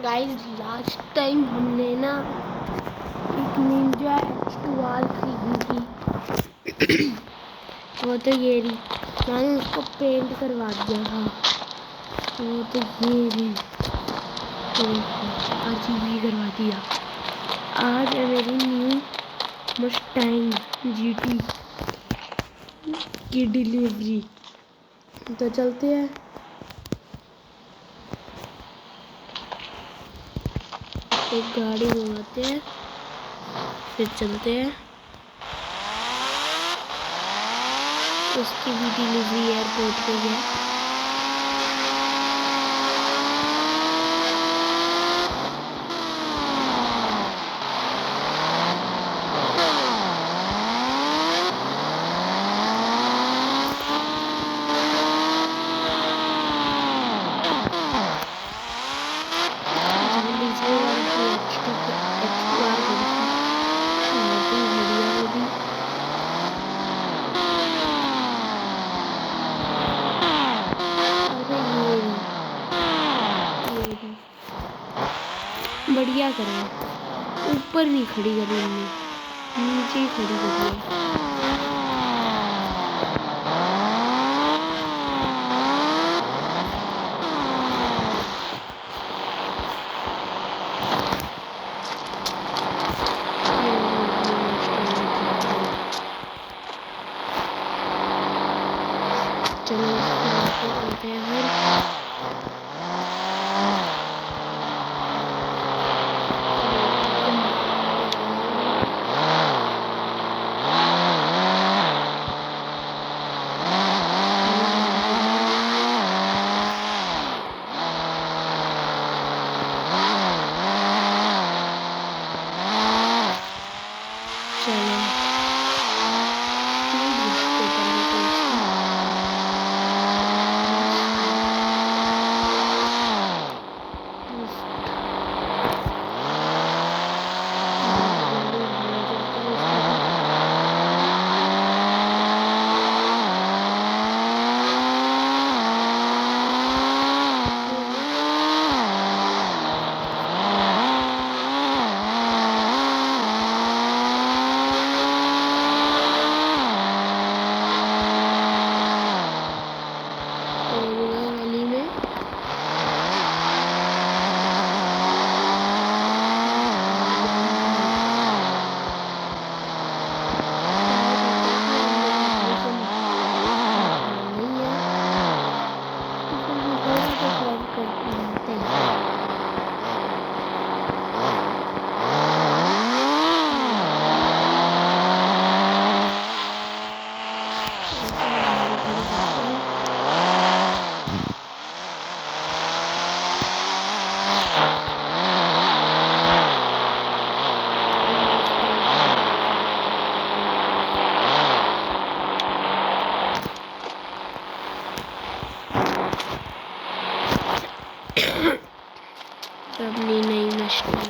Guys last time हमने ना एक निंजा H2R खरीदी थी। वो तो ये रही, मैंने उसको पेंट करवा दिया था। वो तो ये रही, RGB करवा दिया। आज है मेरी न्यू मस्टैंग GT की डिलीवरी। तो चलते हैं। एक गाड़ी मंगाते हैं, फिर चलते हैं। उसकी भी डिलीवरी एयरपोर्ट पे है। बढ़िया करा, ऊपर नहीं खड़ी करी हमने, नीचे ही खड़ी करी है।